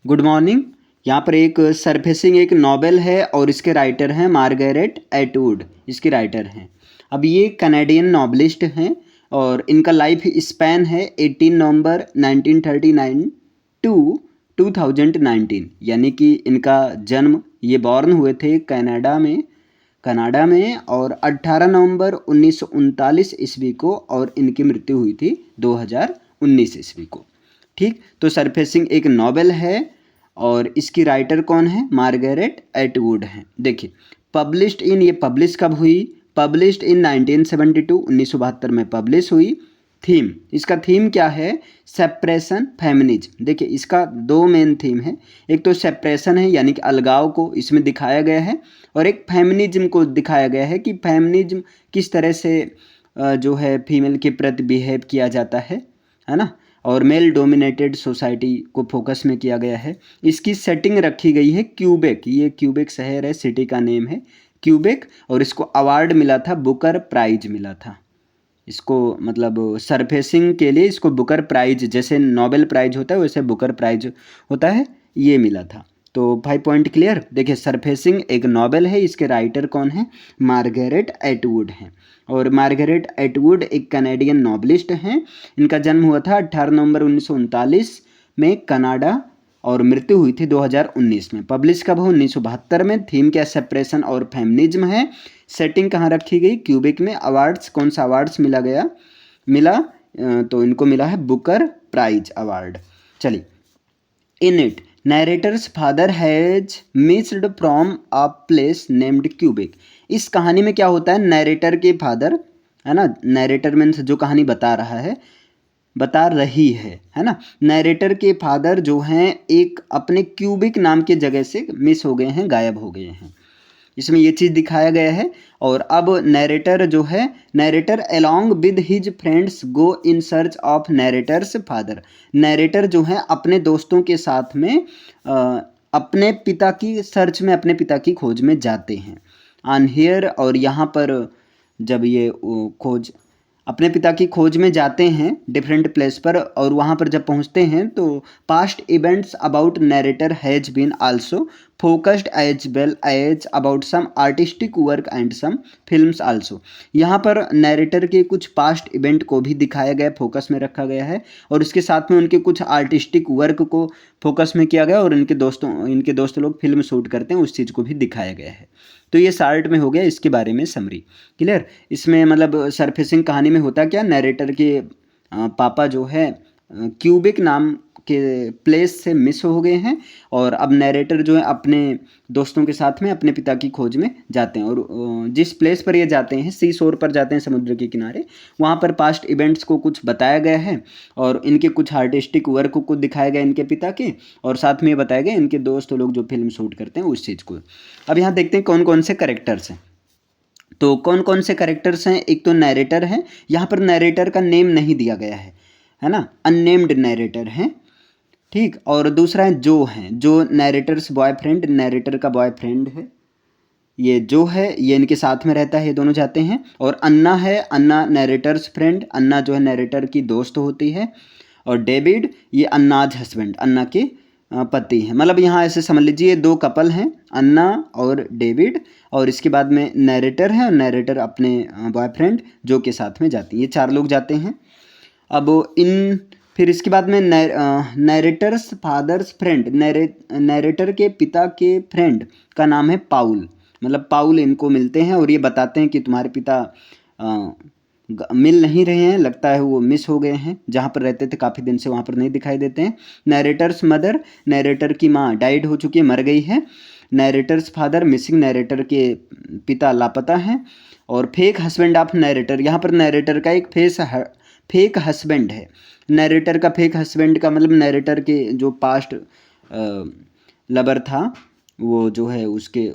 Good morning. यहाँ पर एक सरफेसिंग एक नॉवेल है और इसके राइटर हैं मार्गरेट एटवुड, इसके राइटर हैं। अब ये कनाडियन नॉवलिस्ट हैं और इनका लाइफ स्पैन है 18 नवंबर 1939 टू 2019, यानी कि इनका जन्म, ये बॉर्न हुए थे कनाडा में और 18 नवंबर 1939 ईस्वी को, और इनकी मृत्यु हुई थी 2019 ईस्वी को। ठीक, तो सरफेसिंग एक नॉवेल है और इसकी राइटर कौन है? मार्गरेट एटवुड हैं। देखिए, पब्लिश्ड इन, ये पब्लिश कब हुई? पब्लिश्ड इन 1972, 1972 में पब्लिश हुई। थीम, इसका थीम क्या है? Separation, feminism. देखिए, इसका दो मेन थीम है। एक तो सेपरेशन है, यानी कि अलगाव को इसमें दिखाया गया है, और एक फेमिनिज्म को दिखाया गया है कि फेमिनिज्म किस तरह से जो है फीमेल के प्रति बिहेव किया जाता है ना, और मेल डोमिनेटेड सोसाइटी को फोकस में किया गया है। इसकी सेटिंग रखी गई है क्यूबेक, ये क्यूबेक शहर है, सिटी का नेम है क्यूबेक, और इसको अवार्ड मिला था, बुकर प्राइज मिला था इसको, मतलब सरफेसिंग के लिए इसको बुकर प्राइज, जैसे नोबेल प्राइज होता है वैसे बुकर प्राइज होता है, ये मिला था। तो 5 पॉइंट क्लियर। देखिए, सरफेसिंग एक नॉवेल है, इसके राइटर कौन है? मार्गरेट एटवुड हैं, और मार्गरेट एटवुड एक कनाडियन नॉवलिस्ट हैं। इनका जन्म हुआ था 18 नवंबर 1939 में कनाडा, और मृत्यु हुई थी 2019 में। पब्लिश कब हो? 1972 में। थीम क्या? सेपरेशन और फेमिनिज्म है। सेटिंग कहाँ रखी गई? क्यूबेक में। अवार्ड्स, कौन सा अवार्ड्स मिला? तो इनको मिला है बुकर प्राइज अवार्ड। चलिए, in it narrator's father has missed from a place named Quebec. इस कहानी में क्या होता है? नैरेटर के फादर, है ना, नैरेटर मीन्स जो कहानी बता रही है ना, नैरेटर के फादर जो हैं एक अपने क्यूबिक नाम के जगह से मिस हो गए हैं, गायब हो गए हैं। इसमें ये चीज़ दिखाया गया है। और अब नैरेटर जो है, narrator along with his friends go in search of narrator's father. Narrator जो है अपने दोस्तों के साथ में अपने पिता की सर्च में, अपने पिता की खोज में जाते हैं। ऑन हियर, और यहाँ पर जब ये खोज, अपने पिता की खोज में जाते हैं डिफरेंट प्लेस पर, और वहाँ पर जब पहुँचते हैं तो past events about narrator has been also focused as well as about some artistic work and some films also. यहाँ पर नैरेटर के कुछ पास्ट इवेंट को भी दिखाया गया, फोकस में रखा गया है, और उसके साथ में उनके कुछ आर्टिस्टिक वर्क को फोकस में किया गया, और इनके दोस्त लोग फिल्म शूट करते हैं, उस चीज़ को भी दिखाया गया है। तो ये शार्ट में हो गया इसके बारे में समरी। क्लियर? इसमें मतलब सरफेसिंग कहानी में होता क्या, नैरेटर के पापा जो है क्यूबिक नाम के प्लेस से मिस हो गए हैं, और अब नैरेटर जो है अपने दोस्तों के साथ में अपने पिता की खोज में जाते हैं, और जिस प्लेस पर ये जाते हैं, सी शोर पर जाते हैं, समुद्र के किनारे, वहाँ पर पास्ट इवेंट्स को कुछ बताया गया है, और इनके कुछ आर्टिस्टिक वर्क को दिखाया गया इनके पिता के, और साथ में ये बताया गया इनके दोस्त लोग जो फिल्म शूट करते हैं उस चीज़ को। अब यहाँ देखते हैं कौन कौन से करेक्टर्स हैं। तो कौन कौन से करेक्टर्स हैं? एक तो नैरेटर है, यहाँ पर नैरेटर का नेम नहीं दिया गया है ना, अननेम्ड नैरेटर हैं। ठीक, और दूसरा है जो नैरेटर्स बॉयफ्रेंड, नैरेटर का बॉयफ्रेंड है, ये जो है ये इनके साथ में रहता है, ये दोनों जाते हैं। और अन्ना है, अन्ना नैरेटर्स फ्रेंड, अन्ना जो है नैरेटर की दोस्त होती है। और डेविड, ये अन्नाज हस्बैंड, अन्ना के पति हैं। मतलब यहाँ ऐसे समझ लीजिए दो कपल हैं, अन्ना और डेविड, और इसके बाद में नैरेटर है, और नैरेटर अपने बॉयफ्रेंड जो के साथ में जाती है, ये चार लोग जाते हैं। अब फिर इसके बाद में नैरेटर्स फादर्स फ्रेंड, नैरेटर के पिता के फ्रेंड का नाम है पाउल, मतलब पाउल इनको मिलते हैं, और ये बताते हैं कि तुम्हारे पिता मिल नहीं रहे हैं, लगता है वो मिस हो गए हैं, जहाँ पर रहते थे काफ़ी दिन से वहाँ पर नहीं दिखाई देते हैं। नैरेटर्स मदर, नैरेटर की माँ डाइड हो चुकी है, मर गई है। नैरेटर्स फादर मिसिंग, नैरेटर के पिता लापता हैं। और फेक हस्बैंड ऑफ नैरेटर, यहाँ पर नैरेटर का एक फेक हस्बैंड है। नैरेटर का फेक हस्बैंड का मतलब नैरेटर के जो पास्ट लवर था, वो जो है उसके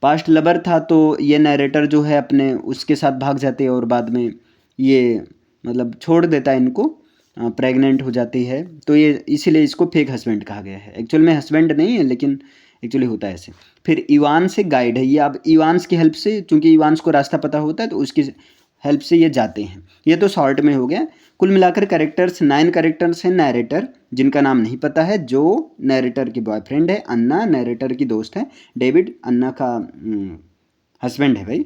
पास्ट लवर था, तो ये नैरेटर जो है अपने उसके साथ भाग जाते हैं, और बाद में ये मतलब छोड़ देता है इनको, प्रेग्नेंट हो जाती है, तो ये इसीलिए इसको फेक हस्बैंड कहा गया है। एक्चुअल में हस्बैंड नहीं है, लेकिन एक्चुअली होता है ऐसे। फिर इवान से गाइड है, ये अब इवान्स की हेल्प से, चूंकि इवान्स को रास्ता पता होता है तो उसकी हेल्प से ये जाते हैं। ये तो शॉर्ट में हो गया। कुल मिलाकर कैरेक्टर्स 9 कैरेक्टर्स हैं। नैरेटर जिनका नाम नहीं पता है, जो नैरेटर की बॉयफ्रेंड है, अन्ना नैरेटर की दोस्त है, डेविड अन्ना का हस्बैंड है भाई,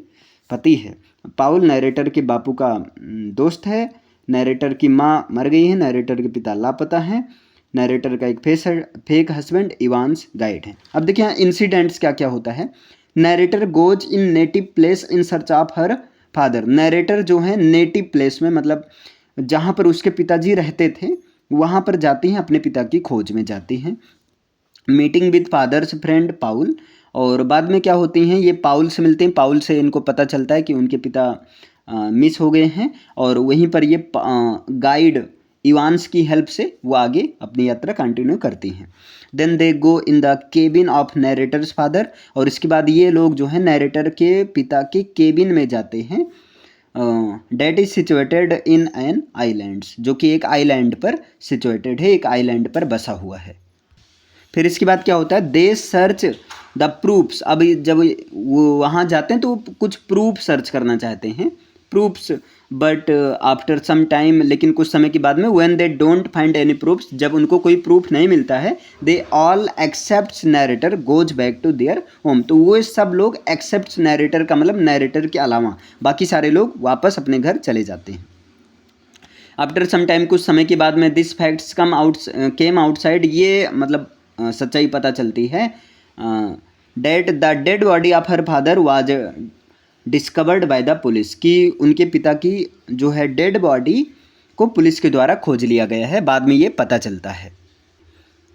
पति है, पाउल नैरेटर के बापू का दोस्त है, नैरेटर की माँ मर गई है, नैरेटर के पिता लापता हैं, नैरेटर का एक फेक हस्बैंड इवांस गाइड है। अब देखिए यहाँ इंसिडेंट्स क्या क्या होता है। Narrator goes in native place in search of her father. Narrator जो है नेटिव प्लेस में, मतलब जहाँ पर उसके पिताजी रहते थे वहाँ पर जाती हैं, अपने पिता की खोज में जाती हैं। मीटिंग विद फादर्स फ्रेंड पाउल, और बाद में क्या होती हैं, ये पाउल से मिलते हैं। पाउल से इनको पता चलता है कि उनके पिता मिस हो गए हैं, और वहीं पर ये गाइड इवांस की हेल्प से वो आगे अपनी यात्रा कंटिन्यू करती हैं। Then they go in the cabin of narrator's father, और इसके बाद ये लोग जो है नैरेटर के पिता के केबिन में जाते हैं। That is situated in an islands, जो कि एक आइलैंड पर सिचुएटेड है, एक आइलैंड पर बसा हुआ है। फिर इसके बाद क्या होता है, दे सर्च द प्रूफ्स। अब जब वो वहाँ जाते हैं तो कुछ प्रूफ सर्च करना चाहते हैं, proofs, but after some time, लेकिन कुछ समय के बाद में, when they don't find any proofs, जब उनको कोई प्रूफ नहीं मिलता है, they all except narrator goes back to their home. तो वो सब लोग एक्सेप्ट नैरेटर का मतलब नैरेटर के अलावा बाकी सारे लोग वापस अपने घर चले जाते हैं। आफ्टर सम टाइम, कुछ समय के बाद में, दिस फैक्ट्स केम आउटसाइड, ये मतलब सच्चाई पता चलती है। That the dead body of her father was discovered by the police, कि उनके पिता की जो है डेड बॉडी को पुलिस के द्वारा खोज लिया गया है, बाद में ये पता चलता है।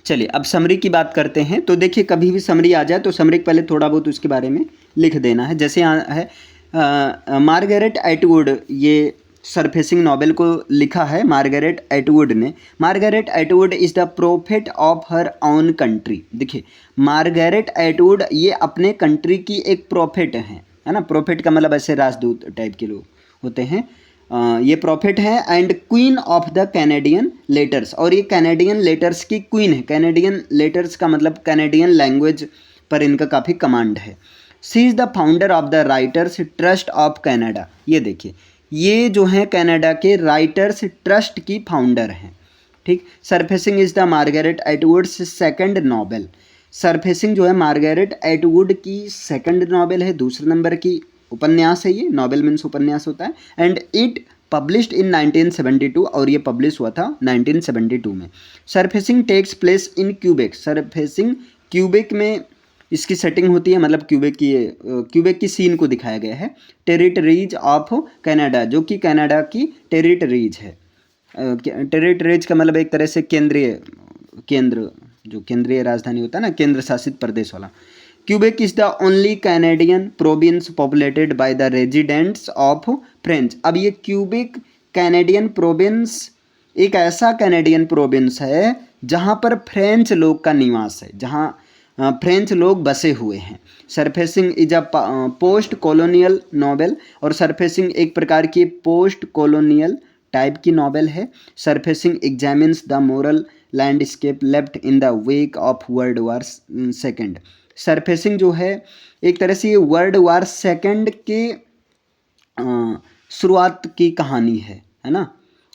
चलिए अब समरी की बात करते हैं। तो देखिए कभी भी समरी आ जाए तो समरी के पहले थोड़ा बहुत उसके बारे में लिख देना है। जैसे यहाँ है मार्गरेट एटवुड, ये सरफेसिंग नॉवेल को लिखा है मार्गरेट एटवुड ने। Margaret Atwood is the prophet of her own country. देखिए मार्गरेट एटवुड ये अपने कंट्री की एक प्रोफेट है ना। प्रोफेट का मतलब ऐसे राजदूत टाइप के लोग होते हैं। ये प्रॉफिट है and queen of the Canadian letters, और ये कैनेडियन लेटर्स की क्वीन है। कैनेडियन लेटर्स का मतलब कैनेडियन लैंग्वेज पर इनका काफ़ी कमांड है। She is the founder of the writers trust of Canada. ये देखिए ये जो है कनाडा के राइटर्स ट्रस्ट की फाउंडर हैं, ठीक। Surfacing is the Margaret Atwood's second novel. Surfacing जो है मार्गरेट एटवुड की सेकंड नॉवेल है, दूसरे नंबर की उपन्यास है ये। नॉवेल मीन्स उपन्यास होता है। एंड इट पब्लिश्ड इन 1972, और ये पब्लिश हुआ था 1972 में। Surfacing takes place in Quebec. Surfacing Quebec में इसकी सेटिंग होती है, मतलब क्यूबेक की सीन को दिखाया गया है। टेरिटरीज ऑफ कनाडा, जो कि कनाडा की टेरिटरीज है। टेरिटरीज का मतलब एक तरह से केंद्र, जो केंद्रीय राजधानी होता है ना, केंद्र शासित प्रदेश वाला। Quebec is the only Canadian province populated by the residents of French. अब ये क्यूबेक कैनेडियन प्रोविंस एक ऐसा कैनेडियन प्रोविंस है जहाँ पर फ्रेंच लोग का निवास है, जहाँ फ्रेंच लोग बसे हुए हैं। Surfacing is a post colonial novel, और सरफेसिंग एक प्रकार की पोस्ट कॉलोनियल टाइप की नॉवेल है। Surfacing examines the moral landscape left in the wake of world war second. Surfacing जो है एक तरह से ये वर्ल्ड वॉर सेकेंड के शुरुआत की कहानी है ना।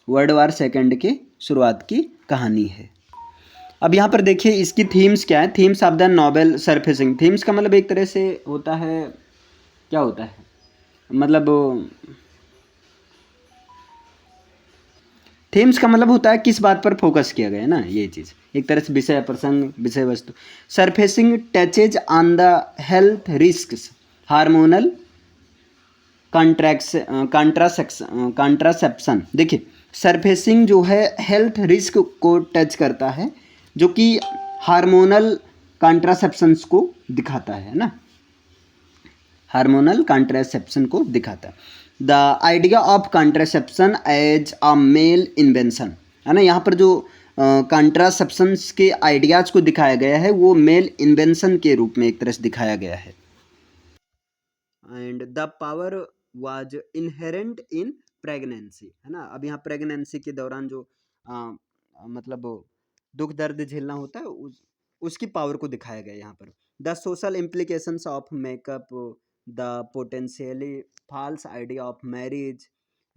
वर्ल्ड वॉर सेकेंड के शुरुआत की कहानी है। अब यहाँ पर देखिए इसकी थीम्स क्या है। Themes of the novel surfacing. Themes का मतलब एक तरह से होता है, क्या होता है, मतलब थीम्स का मतलब होता है किस बात पर फोकस किया गया है ना, ये चीज़ एक तरह से विषय प्रसंग विषय वस्तु। Surfacing touches on the health risks hormonal contraception. देखिए सरफेसिंग जो है हेल्थ रिस्क को टच करता है, जो कि हार्मोनल कॉन्ट्रासेप्शंस को दिखाता है ना, हार्मोनल कॉन्ट्रासेप्शन को दिखाता है। The idea of contraception as a male invention, है ना। यहाँ पर जो कॉन्ट्रासेप्शंस के आइडियाज़ को दिखाया गया है वो मेल इन्वेंशन के रूप में एक तरह से दिखाया गया है। And the power was inherent in pregnancy, है ना। अब यहाँ प्रेगनेंसी के दौरान जो मतलब दुख दर्द झेलना होता है उसकी पावर को दिखाया गया है यहाँ पर। The social implications of makeup, the potentially false idea of marriage,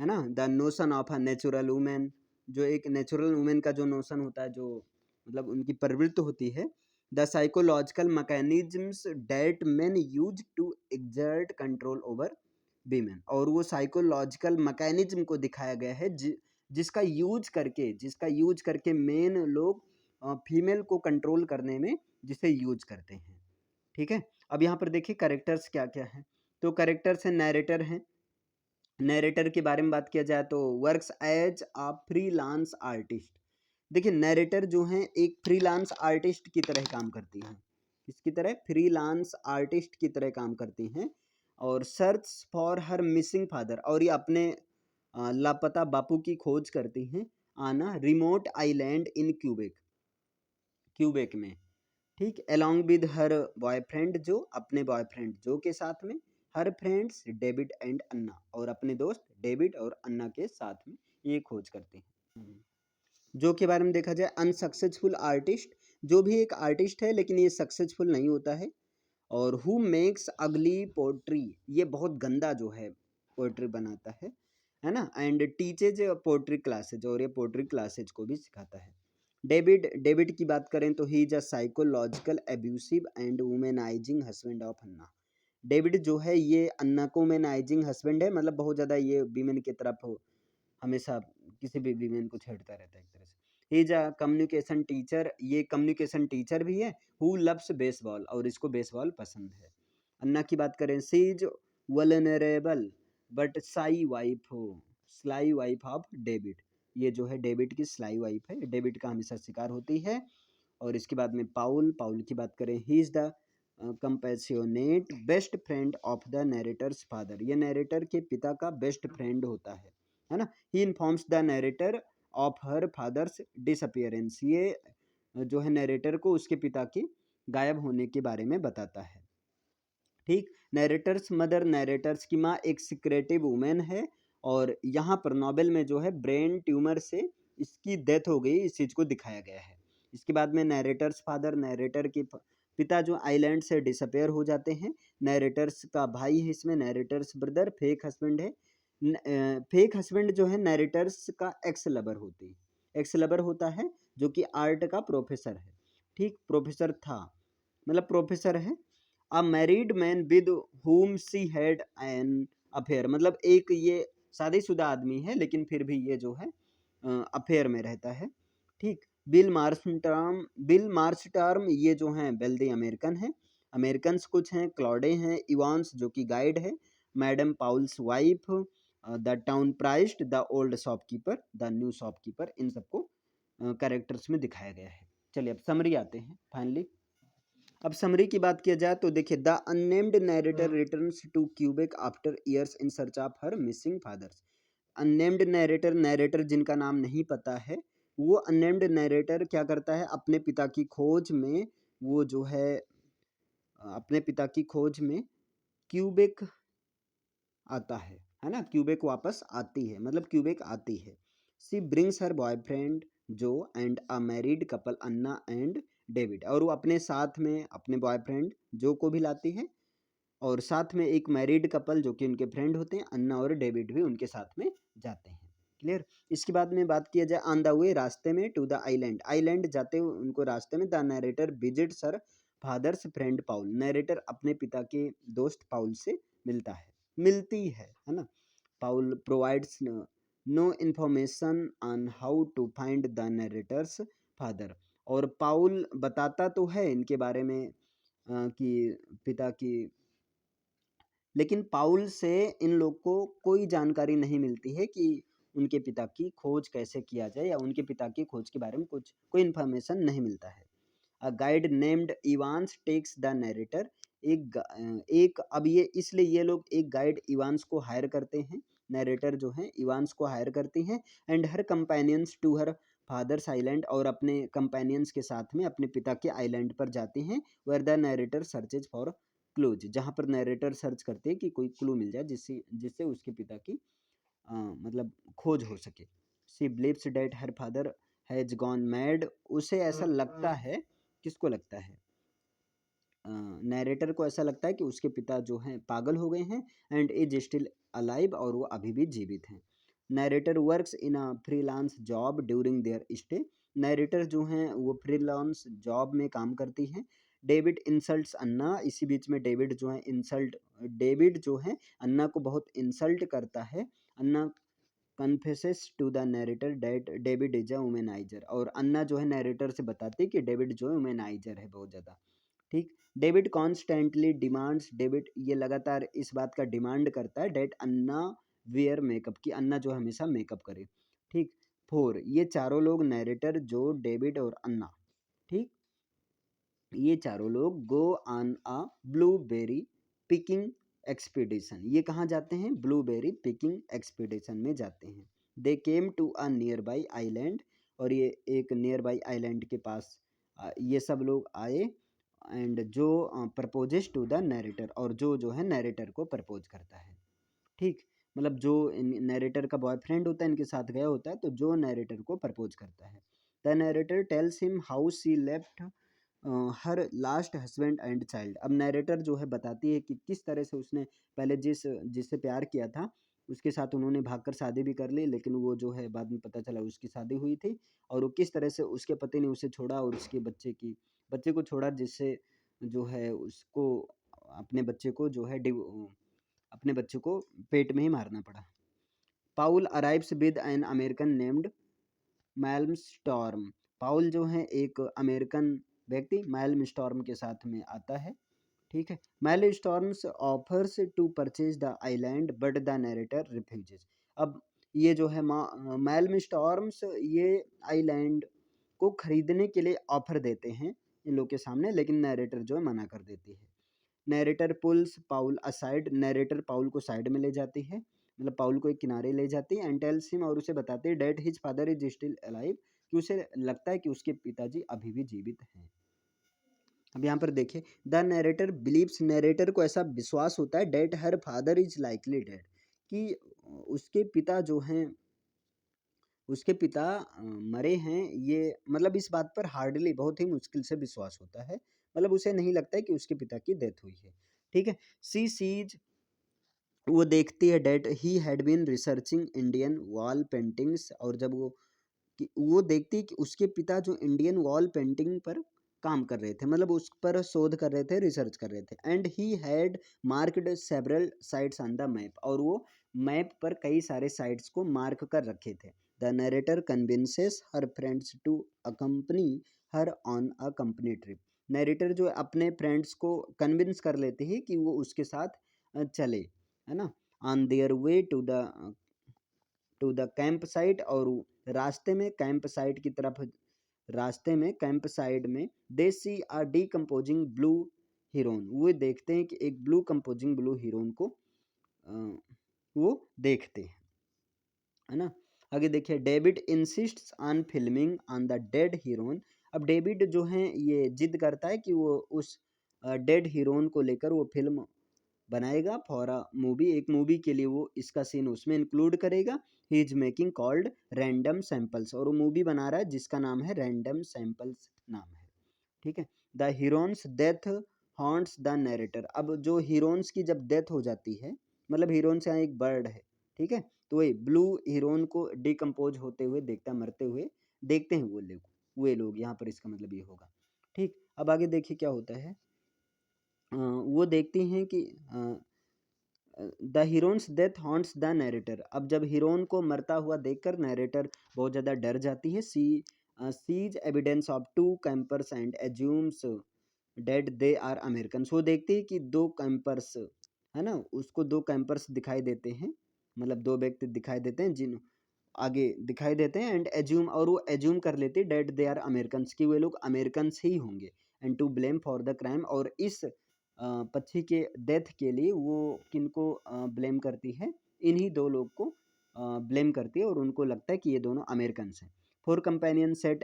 है ना। The notion of a natural women, जो एक नेचुरल वुमेन का जो नोशन होता है, जो मतलब उनकी प्रवृत्ति होती है। The psychological mechanisms that men use to exert control over women, और वो साइकोलॉजिकल मैकेनिज्म को दिखाया गया है जिसका यूज करके मेन लोग फीमेल को कंट्रोल करने में जिसे यूज करते हैं। ठीक है, अब यहाँ पर देखिए कैरेक्टर्स क्या क्या है। तो कैरेक्टर्स हैं, नैरेटर हैं। नैरेटर के बारे में बात किया जाए तो works as a freelance artist. देखिए नैरेटर जो हैं एक फ्रीलांस आर्टिस्ट की तरह काम करती हैं। किसकी तरह? फ्रीलांस आर्टिस्ट की तरह काम करती हैं। और search for her missing father, और ये अपने लापता बापू की खोज करती हैं आना रिमोट आइलैंड इन क्यूबेक में। ठीक, अलोंग विद हर बॉयफ्रेंड जो, अपने बॉयफ्रेंड जो के साथ में, हर फ्रेंड्स डेविड एंड अन्ना, और अपने दोस्त डेविड और अन्ना के साथ में ये खोज करते हैं। जो के बारे में देखा जाए अनसक्सेसफुल आर्टिस्ट, जो भी एक आर्टिस्ट है लेकिन ये सक्सेसफुल नहीं होता है। और हु मेक्स अगली पोट्री, ये बहुत गंदा जो है पोएट्री बनाता है ना। एंड टीचेज पोट्री क्लासेज, और ये पोट्री क्लासेज को भी सिखाता है। डेविड की बात करें तो he is a psychological abusive and womanizing husband of Anna. David जो है ये अन्ना को वुमेनाइजिंग हस्बैंड है, मतलब बहुत ज़्यादा ये वीमेन की तरफ हमेशा किसी भी वीमेन को छेड़ता रहता है एक तरह से। ही इज अ कम्युनिकेशन टीचर, ये कम्युनिकेशन टीचर भी है। हु लव्स बेसबॉल, और इसको बेसबॉल पसंद है। अन्ना की बात करें, she is vulnerable but sly wife हो, स्लाई वाइफ ऑफ डेविड, ये जो है डेविड की स्लाई वाइफ है, डेविड का हमेशा शिकार होती है। और इसके बाद में पाउल की बात करें, he is the compassionate best friend of the narrator's father, ये नरेटर के पिता का बेस्ट फ्रेंड होता है ना। He informs the narrator of her father's disappearance, ये जो है नरेटर को उसके पिता के गायब होने के बारे में बताता है। ठीक, नरेटर्स मदर, नरेटर्स की माँ एक सिक्रेटिव वुमेन है, और यहाँ पर नॉवेल में जो है ब्रेन ट्यूमर से इसकी डेथ हो गई, इस चीज़ को दिखाया गया है। इसके बाद में नरेटर्स फादर, नरेटर के पिता जो आइलैंड से डिसअपेयर हो जाते हैं। नरेटर्स का भाई है इसमें, नरेटर्स ब्रदर फेक हस्बैंड है। फेक हस्बैंड जो है नरेटर्स का एक्स लवर होती है, एक्स लवर होता है, जो कि आर्ट का प्रोफेसर है। ठीक, प्रोफेसर था, मतलब प्रोफेसर है। A married man with whom she had an affair, मतलब एक ये शादीशुदा आदमी है लेकिन फिर भी ये जो है अफेयर में रहता है। ठीक, बिल मार्शटार्म ये जो हैं वेल्दी अमेरिकन हैं। अमेरिकन्स कुछ हैं, क्लॉडे हैं, इवांस जो कि गाइड है, madam Paul's wife, the town priest, the old shopkeeper, the new shopkeeper, इन सबको कैरेक्टर्स में दिखाया गया है। चलिए अब समरी आते हैं फाइनली। अब समरी की बात किया जाए तो देखिए, the unnamed narrator returns to Quebec after years in search of her missing fathers. Unnamed narrator, narrator जिनका नाम नहीं पता है, वो अननेम्ड नैरेटर क्या करता है, अपने पिता की खोज में, वो जो है अपने पिता की खोज में क्यूबेक आता है ना, क्यूबेक वापस आती है, मतलब क्यूबेक आती है। सी ब्रिंग्स हर बॉयफ्रेंड जो and a married couple Anna and David, और वो अपने साथ में अपने बॉयफ्रेंड जो को भी लाती है, और साथ में एक मैरिड कपल जो कि उनके फ्रेंड होते हैं, अन्ना और डेविड भी उनके साथ में जाते हैं। क्लियर। इसके बाद में बात किया जाए ऑन द वे, रास्ते में, टू द आइलैंड, आइलैंड जाते हुए उनको रास्ते में, the narrator visits her father's friend Paul, narrator अपने पिता के दोस्त पाउल से मिलती है ना। Paul provides no information on how to find the narrator's father, और पाउल बताता तो है इनके बारे में कि पिता की, लेकिन पाउल से इन लोग को कोई जानकारी नहीं मिलती है कि उनके पिता की खोज कैसे किया जाए, या उनके पिता की खोज के बारे में कोई इन्फॉर्मेशन नहीं मिलता है। A guide named Evans takes the narrator, एक अब ये इसलिए ये लोग एक गाइड इवांस को हायर करते हैं, नरेटर जो है इवांस को हायर करती हैं, and her companions to her father's island, और अपने कंपेनियंस के साथ में अपने पिता के आइलैंड पर जाते हैं, where the narrator searches for clues, जहाँ पर नरेटर सर्च करते हैं कि कोई क्लू मिल जाए जिससे जिससे उसके पिता की मतलब खोज हो सके। She beliefs that her father has gone mad, उसे ऐसा लगता है, किसको लगता है, नरेटर को ऐसा लगता है कि उसके पिता जो हैं पागल हो गए हैं, एंड इज स्टिल अलाइव, और वो अभी भी जीवित हैं। Narrator works in a freelance job during their stay. Narrator जो हैं वो फ्रीलांस जॉब में काम करती हैं। डेविड इंसल्ट्स अन्ना, इसी बीच में डेविड जो है अन्ना को बहुत इंसल्ट करता है। Anna confesses to the narrator that David is a womanizer, और अन्ना जो है नरेटर से बताती है कि डेविड जो है वुमेनाइजर है बहुत ज़्यादा। ठीक। डेविड कॉन्स्टेंटली डिमांड्स, डेविड ये लगातार इस बात का डिमांड करता है डेट अन्ना वेयर मेकअप, कि अन्ना जो हमेशा मेकअप करे। ठीक। 4, ये चारों लोग नरेटर जो डेविड और अन्ना, ठीक, ये चारों लोग go on a blueberry picking expedition, ये कहाँ जाते हैं? ब्लूबेरी पिकिंग एक्सपीडिशन में जाते हैं। They came to a nearby island, और ये एक नियर बाई आइलैंड के पास ये सब लोग आए। एंड जो प्रपोजेस टू द नरेटर, और जो है नरेटर को प्रपोज करता है। ठीक। मतलब जो नरेटर का बॉयफ्रेंड होता है इनके साथ गया होता है, तो जो नरेटर को प्रपोज करता है। The narrator tells him how she left her last husband and child. अब नरेटर जो है बताती है कि किस तरह से उसने पहले जिससे प्यार किया था उसके साथ उन्होंने भागकर शादी भी कर ली, लेकिन वो जो है बाद में पता चला उसकी शादी हुई थी, और वो किस तरह से उसके पति ने उसे छोड़ा और उसके बच्चे को छोड़ा, जिससे जो है उसको अपने बच्चे को जो है अपने बच्चे को पेट में ही मारना पड़ा। Paul arrives with an American named Malmstrom. Paul जो है एक अमेरिकन व्यक्ति मैल्म स्टॉर्म के साथ में आता है। ठीक है। Malmstrom's offers to purchase the island but the narrator refuses. अब ये जो है मैल्म स्टॉर्म्स ये आइलैंड को खरीदने के लिए ऑफर देते हैं इन लोग के सामने, लेकिन नरेटर जो है मना कर देती है। नरेटर पुल्स पाउल असाइड, नरेटर पाउल को साइड में ले जाती है, मतलब पाउल को एक किनारे ले जाती है। एंड टेल्स हिम, और उसे बताती है that his father is still alive, कि उसे लगता है कि उसके पिताजी अभी भी जीवित हैं। अब यहाँ पर देखिए, द नरेटर बिलीव्स, नरेटर को ऐसा विश्वास होता है that her father is likely dead, कि उसके पिता जो हैं उसके पिता मरे हैं, ये मतलब इस बात पर हार्डली बहुत ही मुश्किल से विश्वास होता है, मतलब उसे नहीं लगता है कि उसके पिता की डेथ हुई है। ठीक है। सी सीज, वो देखती है that he had been researching Indian wall paintings, और जब वो देखती है कि उसके पिता जो इंडियन वॉल पेंटिंग पर काम कर रहे थे, मतलब उस पर शोध कर रहे थे, रिसर्च कर रहे थे। And he had marked several sites on the map, और वो मैप पर कई सारे साइट्स को मार्क कर रखे थे। The narrator convinces her friends to accompany her on a company trip. Narrator जो अपने फ्रेंड्स को कन्विंस कर लेते हैं कि वो उसके साथ चले, है ना, on their way to the camp site, और रास्ते में कैंप साइट की तरफ, रास्ते में कैंप साइड में they see are decomposing blue heron, वो देखते हैं कि एक कंपोजिंग ब्लू हीरोन को अ, वो देखते हैं, है ना। आगे देखिए, David इंसिस्ट्स on filming on the dead Heron. अब डेविड जो है ये जिद करता है कि वो उस डेड हीरोन को लेकर वो फिल्म बनाएगा फॉर अ मूवी, एक मूवी के लिए वो इसका सीन उसमें इंक्लूड करेगा। He is making called random samples, और वो मूवी बना रहा है जिसका नाम है रैंडम सैंपल्स नाम है। ठीक है। The Heron's death haunts the narrator. अब जो हीरोन्स की जब डेथ हो जाती है, मतलब हीरोन से यहाँ एक बर्ड है, ठीक है, तो वही ब्लू हीरोन को डिकम्पोज होते हुए देखता, मरते हुए देखते हैं वो लोग यहाँ पर, इसका मतलब ये होगा। ठीक। अब आगे देखिए क्या होता है। वो देखती हैं कि the Heron's death haunts the narrator. अब जब हीरोन को मरता हुआ देखकर नरेटर बहुत ज़्यादा डर जाती है। Sees evidence of two campers and assumes that they are American. वो देखती है कि दो कैंपर्स, है ना, उसको दो कैंपर्स दिखाई देते हैं, मतलब दो व्यक्ति दिखाई देते हैं जिन आगे दिखाई देते हैं। एंड एज्यूम, और वो एज्यूम कर लेती है डेट दे आर अमेरिकन, कि वे लोग अमेरिकन ही होंगे। And to blame for the crime, और इस पक्षी के डेथ के लिए वो किनको ब्लेम करती है? इन्हीं दो लोग को ब्लेम करती है, और उनको लगता है कि ये दोनों अमेरिकन हैं। Four companion set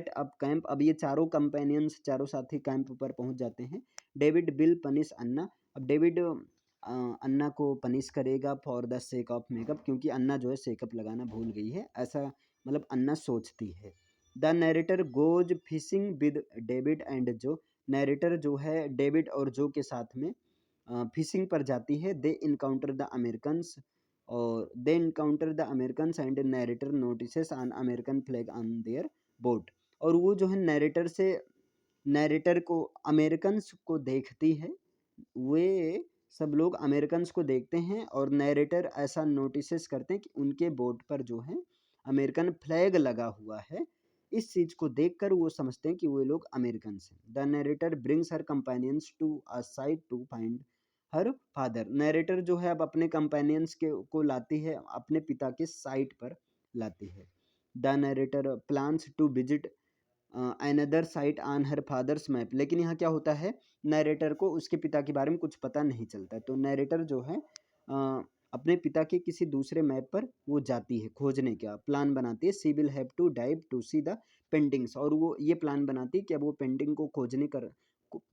up camp. अब ये चारों कंपेनियंस, चारों साथी कैंप पर पहुंच जाते हैं। डेविड बिल पनिश अन्ना। अब डेविड अन्ना को पनिश करेगा for the sake of makeup, क्योंकि अन्ना जो है सेकअप लगाना भूल गई है, ऐसा मतलब अन्ना सोचती है। The narrator goes fishing with David and जो। नरेटर जो है डेविड और जो के साथ में फिशिंग पर जाती है। दे इनकाउंटर द अमेरिकन्स और they encounter the American and narrator notices on American flag on their boat. और वो जो है नैरेटर को अमेरिकन्स को देखती है, वे सब लोग अमेरिकन्स को देखते हैं और नैरेटर ऐसा नोटिसेस करते हैं कि उनके बोट पर जो है अमेरिकन फ्लैग लगा हुआ है। इस चीज को देखकर वो समझते हैं कि वो लोग अमेरिकन्स हैं। The narrator brings her companions to a site to find her father. Narrator जो है अब अपने कंपेनियंस के को लाती है, अपने पिता के साइट पर लाती है। The narrator plans to visit another site on her father's map. लेकिन यहाँ क्या होता है, नैरेटर को उसके पिता के बारे में कुछ पता नहीं चलता है, तो नैरेटर जो है अपने पिता के किसी दूसरे मैप पर वो जाती है, खोजने का प्लान बनाती है। She will have to dive to see the paintings. और वो ये प्लान बनाती है कि अब वो पेंटिंग को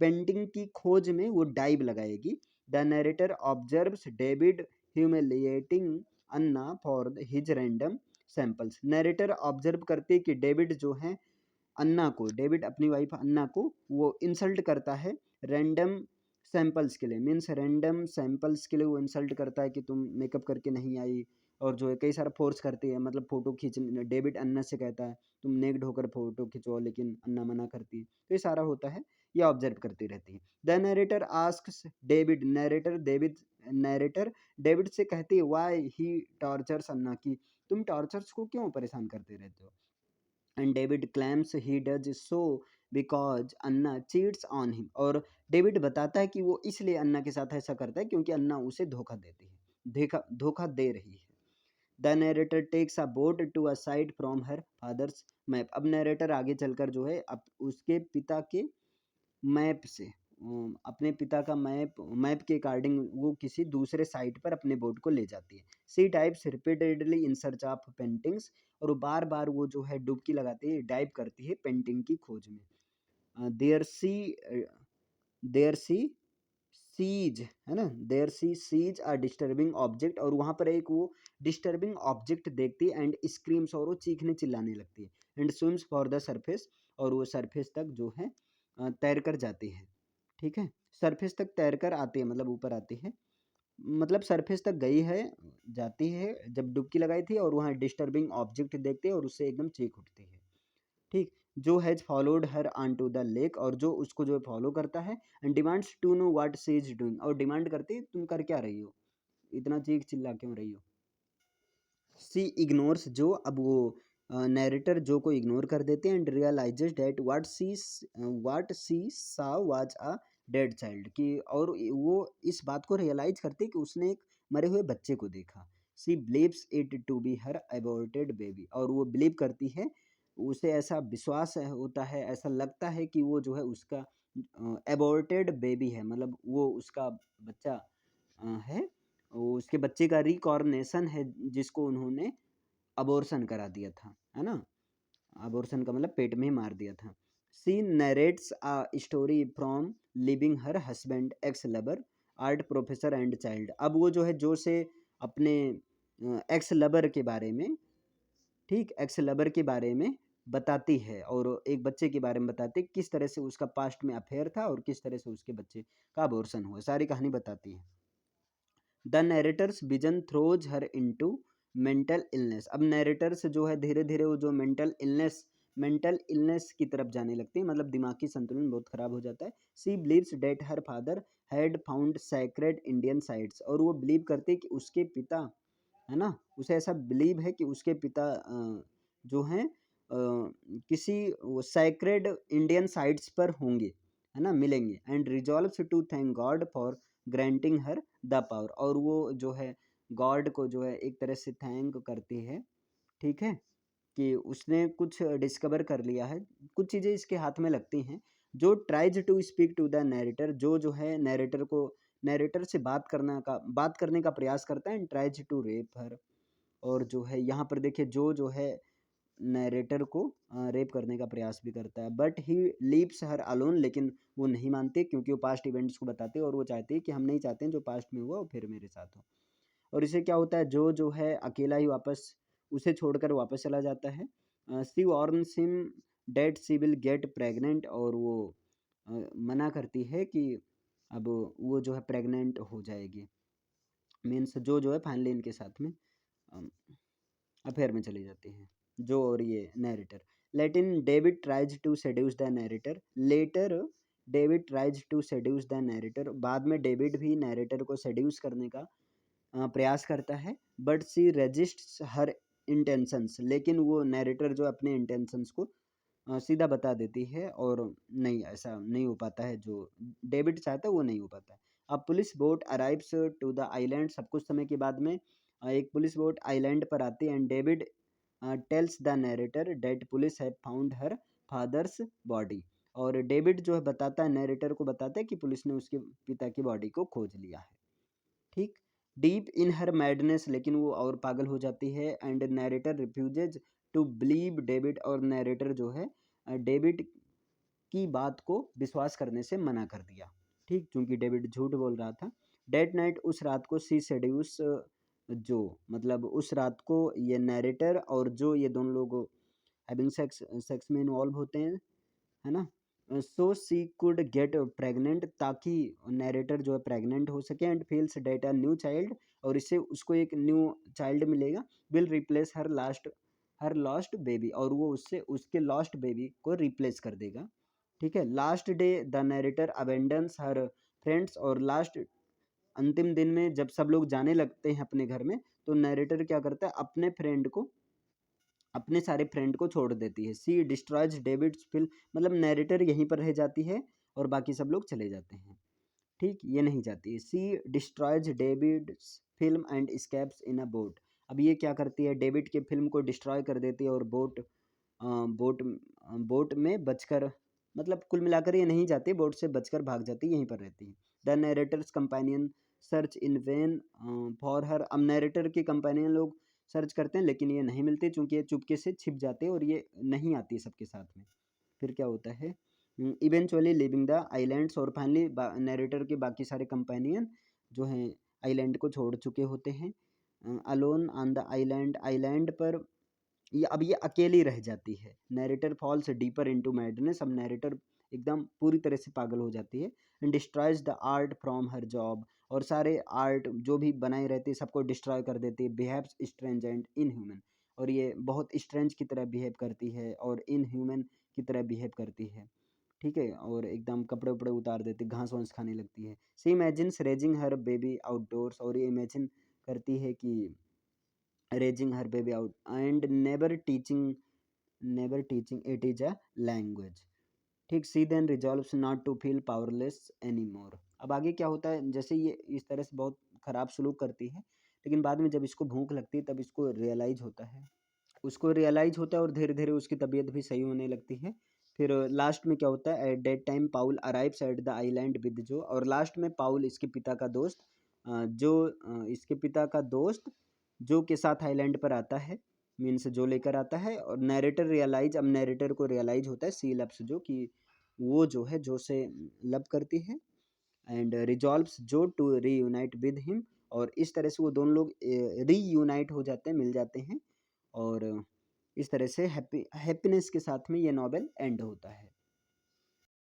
पेंटिंग की खोज में वो डाइव लगाएगी। The narrator observes David humiliating Anna for his random samples. Narrator observe करती है कि डेविड जो है अन्ना को, डेविड अपनी वाइफ अन्ना को वो इंसल्ट करता है रैंडम सैंपल्स के लिए। मीन्स रैंडम सैंपल्स के लिए वो इंसल्ट करता है कि तुम मेकअप करके नहीं आई, और जो है कई सारा फोर्स करती है, मतलब फोटो खींचने। डेविड अन्ना से कहता है तुम नेक्ड होकर फोटो खिंचवाओ, लेकिन अन्ना मना करती है। तो ये सारा होता है, ये ऑब्जर्व करती रहती है। The narrator asks David, narrator David से कहती है वाई ही टॉर्चर्स अन्ना, की तुम टॉर्चर्स को क्यों परेशान करते रहते हो। And David claims he does so because Anna cheats on him. और डेविड बताता है कि वो इसलिए अन्ना के साथ ऐसा करता है क्योंकि अन्ना उसे धोखा देती है, धोखा दे रही है। The narrator takes a boat to a site from her father's map. अब नरेटर आगे चलकर जो है अब उसके पिता के मैप से अपने पिता का मैप के अकॉर्डिंग वो किसी दूसरे साइट पर अपने बोट को ले जाती है। She types repeatedly in search of paintings. और वो बार बार वो जो है डुबकी लगाती है, डाइव करती है पेंटिंग की खोज में। देयर सी सीज है ना, there she sees a disturbing object. और वहां पर एक वो डिस्टर्बिंग ऑब्जेक्ट देखती है एंड स्क्रीम्स, और वो चीखने चिल्लाने लगती है। And swims for the surface. और वो सरफेस तक जो है तैर कर जाती है। ठीक है, सरफेस तक तैर कर आती है, मतलब ऊपर आती है, मतलब सरफेस तक गई है, जाती है जब डुबकी लगाई थी, और वहाँ डिस्टर्बिंग ऑब्जेक्ट देखते है और उससे एकदम चीख उठती है। ठीक, जो has followed her on to the lake. और जो उसको जो फॉलो करता है and demands to know what she is doing. और डिमांड करती है तुम कर क्या रही हो, इतना चीख चिल्ला क्यों रही हो। सी इग्नोर्स जो, अब वो नैरेटर जो को इग्नोर कर देते हैं एंड रियलाइजेस डेट व्हाट सी सा वाज अ डेड चाइल्ड की। और वो इस बात को रियलाइज करती है कि उसने एक मरे हुए बच्चे को देखा। She believes it to be her aborted baby. और वो बिलीव करती है, उसे ऐसा विश्वास होता है, ऐसा लगता है कि वो जो है उसका एबॉर्टेड बेबी है, मतलब वो उसका बच्चा है, वो उसके बच्चे का रिकॉर्नेशन है जिसको उन्होंने अबॉर्शन करा दिया था, है ना। अबॉर्शन का मतलब पेट में ही मार दिया था। She narrates a story from living her husband ex lover art professor and child. अब वो जो है जो से अपने एक्स लवर के बारे में, ठीक, एक्स लवर के बारे में बताती है, और एक बच्चे के बारे में बताती है, किस तरह से उसका पास्ट में अफेयर था और किस तरह से उसके बच्चे का अबॉर्शन हुआ, सारी कहानी बताती है। The narrator's vision throws her into mental illness. अब नैरेटर्स जो है धीरे धीरे वो जो मेंटल इलनेस की तरफ जाने लगती है, मतलब दिमागी संतुलन बहुत खराब हो जाता है। She believes that her father had found sacred Indian sites. और वो बिलीव करती है कि उसके पिता, है ना, उसे ऐसा बिलीव है कि उसके पिता जो हैं किसी सैक्रेड इंडियन साइट्स पर होंगे, है ना, मिलेंगे। And resolves to thank God for granting her the power. और वो जो है गॉड को जो है एक तरह से थैंक करती है, ठीक है, कि उसने कुछ डिस्कवर कर लिया है, कुछ चीज़ें इसके हाथ में लगती हैं। जो tries to speak to the narrator, जो है नैरेटर से बात करने का प्रयास करता है। एंड ट्राइज टू रेप हर। और जो है यहाँ पर देखिए जो है नैरेटर को रेप करने का प्रयास भी करता है, but he leaves her alone. लेकिन वो नहीं मानते क्योंकि वो पास्ट इवेंट्स को बताते हैं, और वो चाहते हैं कि हम नहीं चाहते हैं जो पास्ट में हुआ वो फिर मेरे साथ हो। और इससे क्या होता है, जो है अकेला ही वापस उसे छोड़कर वापस चला जाता है। She warns him that she will get pregnant. और वो मना करती है कि अब वो जो है प्रेग्नेंट हो जाएगी। मीन्स जो है फाइनली इनके साथ में अफेयर में चली जाती हैं, जो और ये narrator. Later David tries to seduce the narrator later. David tries to seduce the narrator, बाद में डेविड भी नैरेटर को सेड्यूस करने का प्रयास करता है। But she resists her intentions, लेकिन वो नैरेटर जो अपने इंटेंशंस को सीधा बता देती है और नहीं, ऐसा नहीं हो पाता है, जो डेविड चाहता है वो नहीं हो पाता है। अब police boat arrives to the island, सब कुछ समय के बाद में एक पुलिस बोट आइलैंड पर आती है। And David tells the narrator that police have found her father's body, और डेविड जो है बताता है, नैरेटर को बताता है कि पुलिस ने उसके पिता की बॉडी को खोज लिया है। ठीक। डीप इन हर मैडनेस, लेकिन वो और पागल हो जाती है। And narrator refuses to believe David, और नैरेटर जो है डेविड की बात को विश्वास करने से मना कर दिया। ठीक, क्योंकि डेविड झूठ बोल रहा था। डेट नाइट, उस रात को सी सेड्यूस जो, मतलब उस रात को ये नैरेटर और जो ये दोनों लोग हैविंग सेक्स सेक्स में इन्वॉल्व होते हैं, है ना। So she could get pregnant, ताकि नैरेटर जो है प्रेग्नेंट हो सके। And feels that a new child, और इससे उसको एक न्यू चाइल्ड मिलेगा। Will replace her lost baby, और वो उससे उसके लॉस्ट बेबी को रिप्लेस कर देगा। ठीक है। Last day the narrator abandons her friends, और लास्ट अंतिम दिन में जब सब लोग जाने लगते हैं अपने घर में, तो नैरेटर क्या करता है, अपने सारे फ्रेंड को छोड़ देती है। सी डिस्ट्रॉयज डेविड्स फिल्म, मतलब नैरेटर यहीं पर रह जाती है और बाकी सब लोग चले जाते हैं। ठीक, ये नहीं जाती है। She destroys David's film and escapes in a boat, अब ये क्या करती है, डेविड के फिल्म को डिस्ट्रॉय कर देती है और बोट बोट में बचकर, मतलब कुल मिलाकर ये नहीं जाती, बोट से बचकर भाग जाती है, यहीं पर रहती है। The narrator's companion search in vain for her, अब नैरेटर के कंपेनियन लोग सर्च करते हैं लेकिन ये नहीं मिलते, चूंकि ये चुपके से छिप जाते हैं और ये नहीं आती है सबके साथ में। फिर क्या होता है, इवेंचुअली लिविंग द आइलैंड्स, और फाइनली नैरेटर के बाकी सारे कंपेनियन जो हैं आइलैंड को छोड़ चुके होते हैं। Alone on the island, island पर ये अकेली रह जाती है। Narrator falls deeper into madness, अब नैरेटर एकदम पूरी तरह से पागल हो जाती है। And destroys the art from her job, और सारे आर्ट जो भी बनाए रहते हैं सबको डिस्ट्रॉय कर देती है। बिहेव्स स्ट्रेंज एंड इनह्यूमन, और ये बहुत स्ट्रेंज की तरह बिहेव करती है और इनह्यूमन की तरह बिहेव करती है। ठीक है, और एकदम कपड़े उपड़े उतार देती, घास वास खाने लगती है। सी इमेजिन्स रेजिंग हर बेबी आउटडोर्स, और ये इमेजिन करती है कि raising her baby out and never teaching it is a language। ठीक, she then resolves not to feel powerless any more. अब आगे क्या होता है, जैसे ये इस तरह से बहुत खराब सलूक करती है, लेकिन बाद में जब इसको भूख लगती है तब इसको रियलाइज होता है, और धीरे धीरे उसकी तबीयत भी सही होने लगती है। फिर लास्ट में क्या होता है, at that time Paul arrives at the island with Joe, और लास्ट में पाउल इसके पिता का दोस्त इसके पिता का दोस्त जो के साथ आइलैंड पर आता है, मीन्स जो लेकर आता है। और अब नैरेटर को रियलाइज होता है, सी लव्स जो, कि वो जो है जो से लव करती है। एंड रिजॉल्व्स जो टू रीयूनाइट विद हिम, और इस तरह से वो दोनों लोग रीयूनाइट हो जाते हैं, मिल जाते हैं, और इस तरह से हैप्पीनेस के साथ में ये नॉवेल एंड होता है।